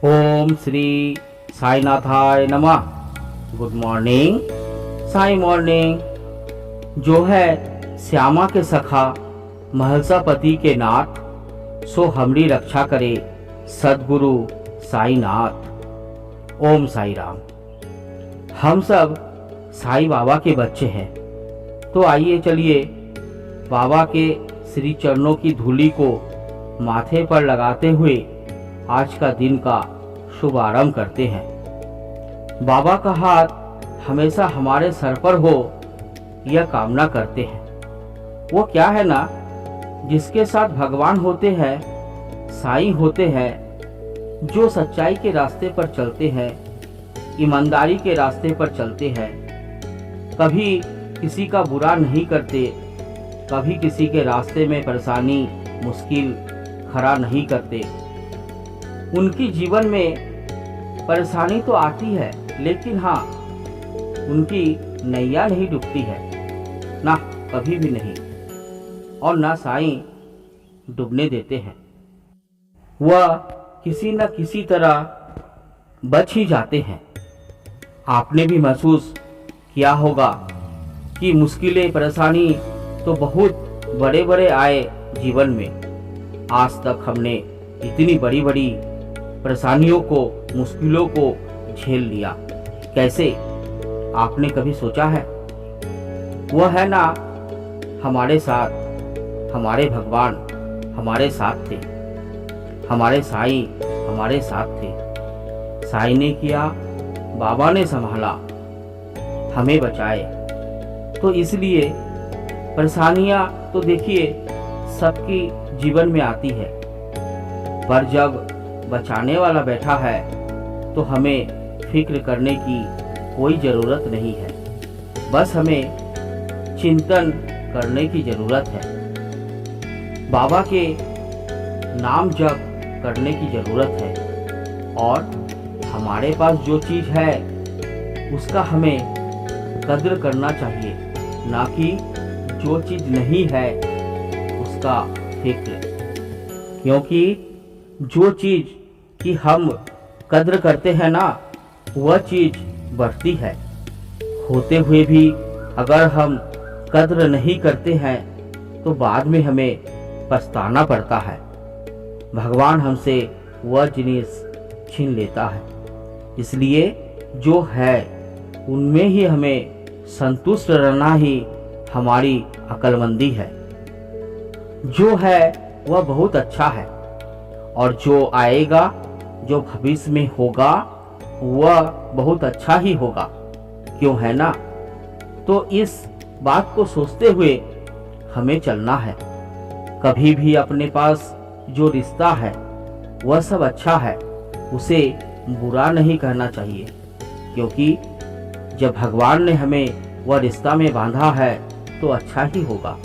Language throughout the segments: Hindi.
ओम श्री साईनाथाय नमः। Good morning Sai morning. जो है श्यामा के सखा महलसापति के नाथ, सो हमरी रक्षा करे सद्गुरु साईनाथ। ओम साई राम। हम सब साई बाबा के बच्चे हैं, तो आइए चलिए बाबा के श्री चरणों की धूली को माथे पर लगाते हुए आज का दिन का शुभारंभ करते हैं। बाबा का हाथ हमेशा हमारे सर पर हो, यह कामना करते हैं। वो क्या है ना, जिसके साथ भगवान होते हैं, साईं होते हैं, जो सच्चाई के रास्ते पर चलते हैं, ईमानदारी के रास्ते पर चलते हैं, कभी किसी का बुरा नहीं करते, कभी किसी के रास्ते में परेशानी मुश्किल खड़ा नहीं करते। उनकी जीवन में परेशानी तो आती है, लेकिन हाँ, उनकी नैया नहीं डूबती है, ना कभी भी नहीं, और ना साईं डूबने देते हैं। वह किसी न किसी तरह बच ही जाते हैं। आपने भी महसूस किया होगा कि मुश्किलें परेशानी तो बहुत बड़े बड़े आए जीवन में। आज तक हमने इतनी बड़ी बड़ी परेशानियों को, मुश्किलों को झेल लिया। कैसे, आपने कभी सोचा है? वह है ना, हमारे साथ हमारे भगवान हमारे साथ थे, हमारे साईं हमारे साथ थे। साईं ने किया, बाबा ने संभाला, हमें बचाए। तो इसलिए परेशानियां तो देखिए सबकी जीवन में आती है, पर जब बचाने वाला बैठा है तो हमें फिक्र करने की कोई ज़रूरत नहीं है। बस हमें चिंतन करने की ज़रूरत है, बाबा के नाम जप करने की ज़रूरत है, और हमारे पास जो चीज़ है उसका हमें कद्र करना चाहिए, ना कि जो चीज़ नहीं है उसका फिक्र। क्योंकि जो चीज़ की हम कद्र करते हैं ना, वह चीज़ बढ़ती है। होते हुए भी अगर हम कद्र नहीं करते हैं तो बाद में हमें पछताना पड़ता है। भगवान हमसे वह जिनिस छीन लेता है। इसलिए जो है उनमें ही हमें संतुष्ट रहना ही हमारी अक्लमंदी है। जो है वह बहुत अच्छा है, और जो आएगा, जो भविष्य में होगा, वह बहुत अच्छा ही होगा। क्यों है ना? तो इस बात को सोचते हुए हमें चलना है। कभी भी अपने पास जो रिश्ता है वह सब अच्छा है, उसे बुरा नहीं कहना चाहिए। क्योंकि जब भगवान ने हमें वह रिश्ता में बांधा है तो अच्छा ही होगा।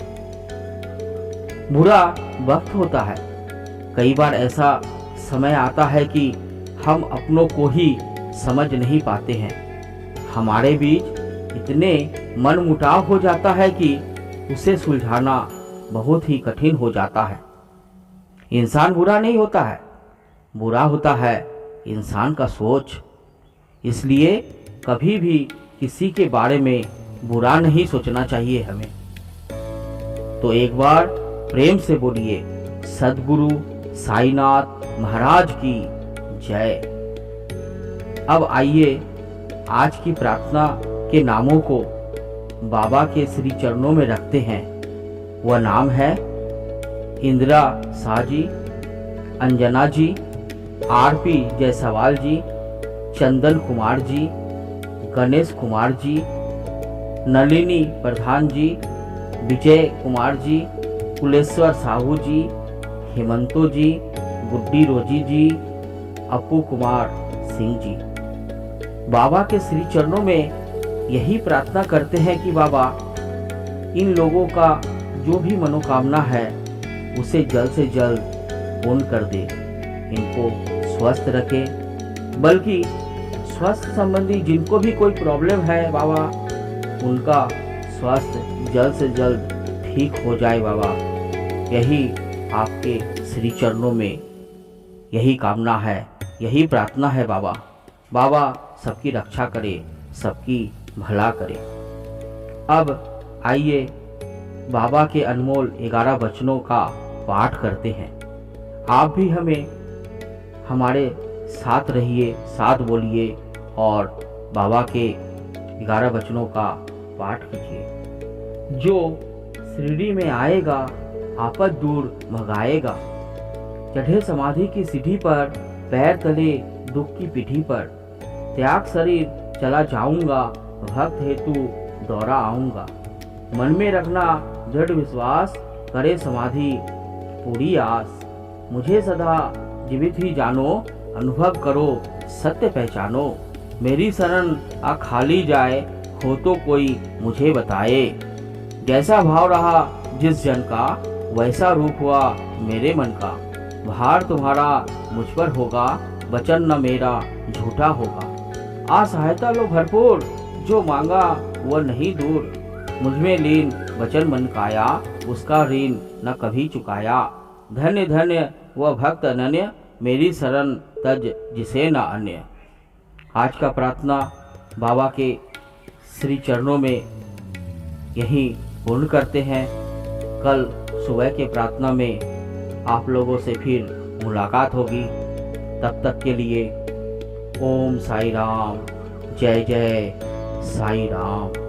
बुरा वक्त होता है, कई बार ऐसा समय आता है कि हम अपनों को ही समझ नहीं पाते हैं। हमारे बीच इतने मनमुटाव हो जाता है कि उसे सुलझाना बहुत ही कठिन हो जाता है। इंसान बुरा नहीं होता है, बुरा होता है इंसान का सोच। इसलिए कभी भी किसी के बारे में बुरा नहीं सोचना चाहिए हमें। तो एक बार प्रेम से बोलिए, सद्गुरु साईनाथ महाराज की जय। अब आइए आज की प्रार्थना के नामों को बाबा के श्री चरणों में रखते हैं। वह नाम है इंदिरा शाह जी, अंजना जी, आरपी जायसवाल जी, चंदन कुमार जी, गणेश कुमार जी, नलिनी प्रधान जी, विजय कुमार जी, कुलेश्वर साहू जी, हेमंतो जी, गुड्डी रोजी जी, अपू कुमार सिंह जी। बाबा के श्री चरणों में यही प्रार्थना करते हैं कि बाबा इन लोगों का जो भी मनोकामना है उसे जल्द से जल्द पूर्ण कर दे, इनको स्वस्थ रखे। बल्कि स्वास्थ्य संबंधी जिनको भी कोई प्रॉब्लम है बाबा, उनका स्वास्थ्य जल्द से जल्द ठीक हो जाए बाबा। यही आपके श्री चरणों में यही कामना है। यही प्रार्थना है बाबा। बाबा सबकी रक्षा करे, सबकी भला करे। अब आइए बाबा के अनमोल 11 वचनों का पाठ करते हैं। आप भी हमें हमारे साथ रहिए, साथ बोलिए और बाबा के 11 वचनों का पाठ कीजिए। जो शिरडी में आएगा आपद दूर भगाएगा, चढ़े समाधि की सीढ़ी पर, पैर तले दुख की पीठी पर, त्याग शरीर चला जाऊंगा, भक्त हेतु दौरा आऊंगा। मन में रखना दृढ़ विश्वास, करे समाधि पूरी आस। मुझे सदा जीवित ही जानो, अनुभव करो सत्य पहचानो। मेरी शरण आ खाली जाए, हो तो कोई मुझे बताए। जैसा भाव रहा जिस जन का, वैसा रूप हुआ मेरे मन का। भार तुम्हारा मुझ पर होगा, वचन न मेरा झूठा होगा। आ सहायता लो भरपूर, जो मांगा वह नहीं दूर। मुझ में लीन वचन मन काया, उसका ऋण न कभी चुकाया। धन्य धन्य वह भक्त अनन्य, मेरी शरण तज जिसे न अन्य। आज का प्रार्थना बाबा के श्री चरणों में यहीं पूर्ण करते हैं। कल सुबह के प्रार्थना में आप लोगों से फिर मुलाकात होगी। तब तक के लिए ओम साई राम, जय जय साई राम।